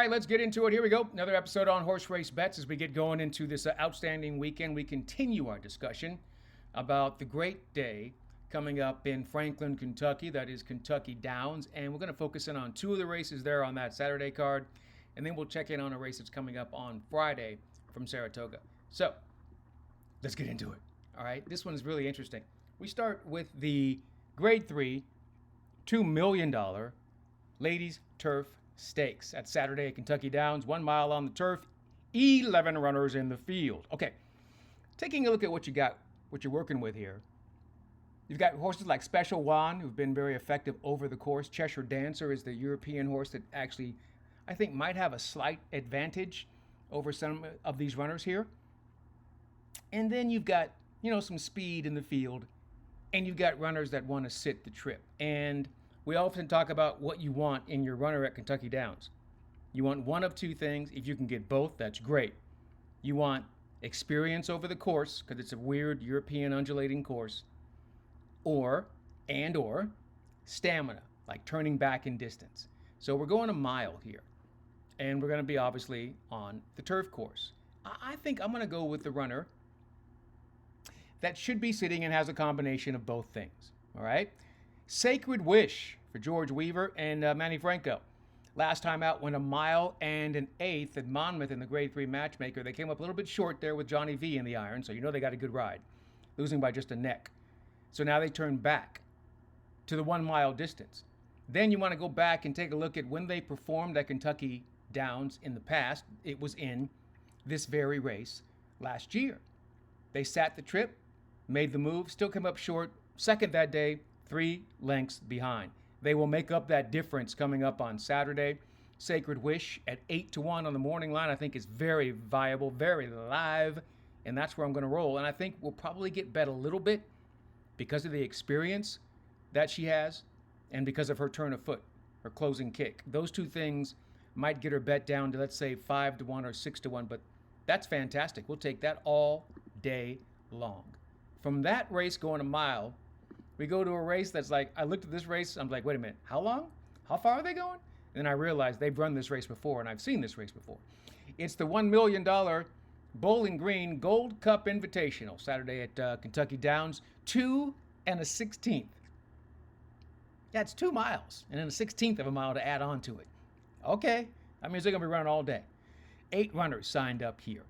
right, let's get into it. Here we go. Another episode on horse race bets as we get going into this outstanding weekend. We continue our discussion about the great day coming up in Franklin, Kentucky. That is Kentucky Downs. And we're going to focus in on two of the races there on that Saturday card. And then we'll check in on a race that's coming up on Friday from Saratoga. So let's get into it. All right, this one is really interesting. We start with the Grade 3, $2 million Ladies Turf Stakes at Saturday at Kentucky Downs. 1 mile on the turf, 11 runners in the field. Okay, taking a look at what you're working with here. You've got horses like Special One, who've been very effective over the course. Cheshire Dancer is the European horse that actually, I think, might have a slight advantage over some of these runners here. And then you've got, some speed in the field, and you've got runners that want to sit the trip. And we often talk about what you want in your runner at Kentucky Downs. You want one of two things. If you can get both, that's great. You want experience over the course, because it's a weird European undulating course, or stamina, like turning back in distance. So we're going a mile here, and we're going to be obviously on the turf course. I think I'm going to go with the runner that should be sitting and has a combination of both things, all right? Sacred Wish for George Weaver and Manny Franco. Last time out went a mile and an eighth at Monmouth in the Grade 3 matchmaker. They came up a little bit short there with Johnny V in the iron, so they got a good ride, losing by just a neck. So now they turn back to the 1 mile distance. Then you want to go back and take a look at when they performed at Kentucky Downs in the past. It was in this very race last year. They sat the trip, made the move, still came up short. Second that day, 3 lengths behind. They will make up that difference coming up on Saturday. Sacred Wish at 8-1 on the morning line, I think is very viable, very live, and that's where I'm going to roll. And I think we'll probably get bet a little bit because of the experience that she has and because of her turn of foot, her closing kick. Those two things might get her bet down to, let's say, 5-1 or 6-1, but that's fantastic. We'll take that all day long. From that race going a mile, we go to a race that's like, I looked at this race, I'm like, wait a minute, how long? How far are they going? And then I realized they've run this race before, and I've seen this race before. It's the $1 million Bowling Green Gold Cup Invitational, Saturday at Kentucky Downs, 2 1/16. Yeah, it's 2 miles, and then a 1/16 of a mile to add on to it. Okay, that means they're going to be running all day. 8 runners signed up here.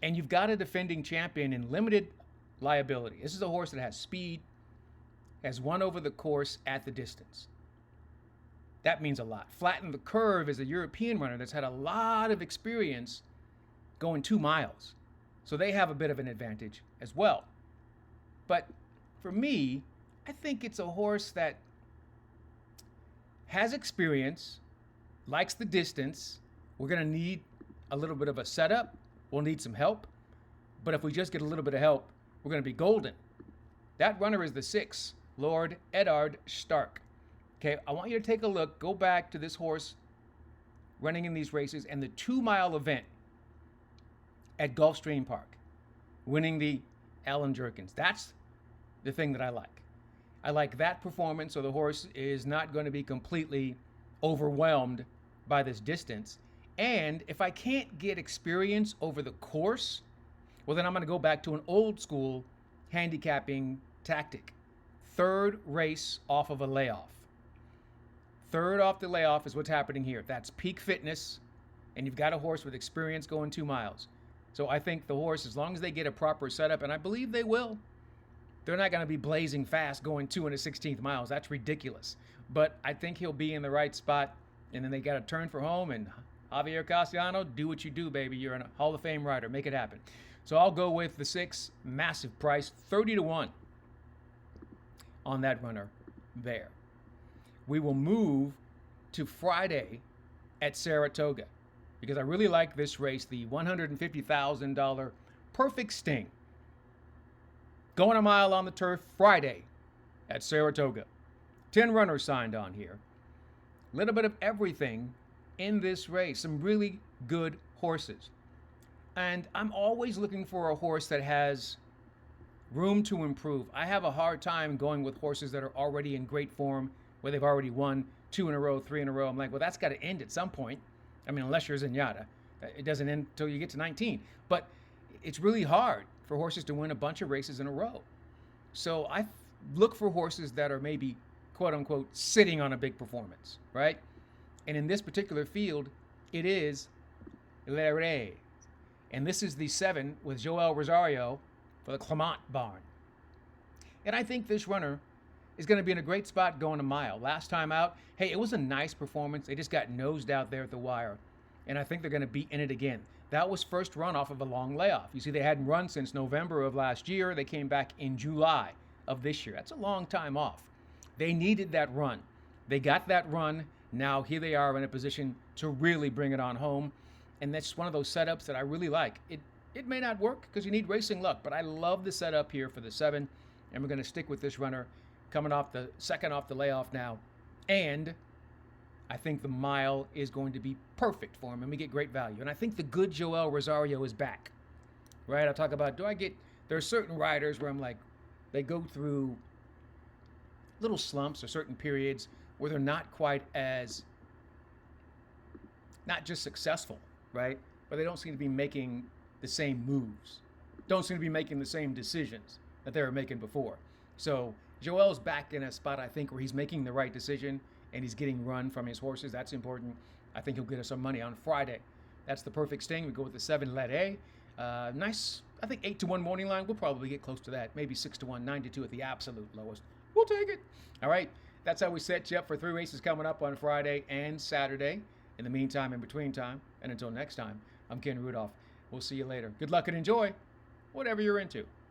And you've got a defending champion in limited liability. This is a horse that has speed, has won over the course at the distance. That means a lot. Flatten the Curve is a European runner that's had a lot of experience going 2 miles. So they have a bit of an advantage as well. But for me, I think it's a horse that has experience, likes the distance. We're going to need a little bit of a setup. We'll need some help. But if we just get a little bit of help, we're going to be golden. That runner is the 6, Lord Eddard Stark. Okay, I want you to take a look, go back to this horse running in these races and the 2 mile event at Gulfstream Park, winning the Allen Jerkins. That's the thing that I like. I like that performance, so the horse is not going to be completely overwhelmed by this distance. And if I can't get experience over the course, well, then I'm going to go back to an old school handicapping tactic. 3rd race off of a layoff. 3rd off the layoff is what's happening here. That's peak fitness, and you've got a horse with experience going 2 miles. So I think the horse, as long as they get a proper setup, and I believe they will, they're not going to be blazing fast going 2 1/16 miles. That's ridiculous. But I think he'll be in the right spot, and then they got to turn for home, and Javier Castellano, do what you do, baby. You're a Hall of Fame rider. Make it happen. So I'll go with the 6, massive price, 30-1 on that runner there. We will move to Friday at Saratoga because I really like this race, the $150,000 Perfect Sting. Going a mile on the turf Friday at Saratoga. 10 runners signed on here. A little bit of everything in this race. Some really good horses. And I'm always looking for a horse that has room to improve. I have a hard time going with horses that are already in great form, where they've already won 2 in a row, 3 in a row. I'm like, well, that's got to end at some point. I mean, unless you're Zenyatta. It doesn't end until you get to 19. But it's really hard for horses to win a bunch of races in a row. So I look for horses that are maybe, quote unquote, sitting on a big performance, right? And in this particular field, it is Le Rey. And this is the 7 with Joel Rosario for the Clement barn. And I think this runner is going to be in a great spot going a mile. Last time out, hey, it was a nice performance. They just got nosed out there at the wire. And I think they're going to be in it again. That was first run off of a long layoff. You see, they hadn't run since November of last year. They came back in July of this year. That's a long time off. They needed that run. They got that run. Now here they are in a position to really bring it on home. And that's one of those setups that I really like. It may not work because you need racing luck, but I love the setup here for the 7. And we're going to stick with this runner coming off the second off the layoff now. And I think the mile is going to be perfect for him, and we get great value. And I think the good Joel Rosario is back, right? I'll talk about, there are certain riders where I'm like, they go through little slumps or certain periods where they're not quite as, not just successful, right? But they don't seem to be making the same moves, don't seem to be making the same decisions that they were making before. So Joel's back in a spot, I think, where he's making the right decision and he's getting run from his horses. That's important. I think he'll get us some money on Friday. That's the perfect sting. We go with the 7 Let A. Nice, I think 8-1 morning line. We'll probably get close to that. Maybe 6-1, 9-2 at the absolute lowest. We'll take it. All right. That's how we set you up for 3 races coming up on Friday and Saturday. In the meantime, in between time, and until next time, I'm Ken Rudolph. We'll see you later. Good luck and enjoy whatever you're into.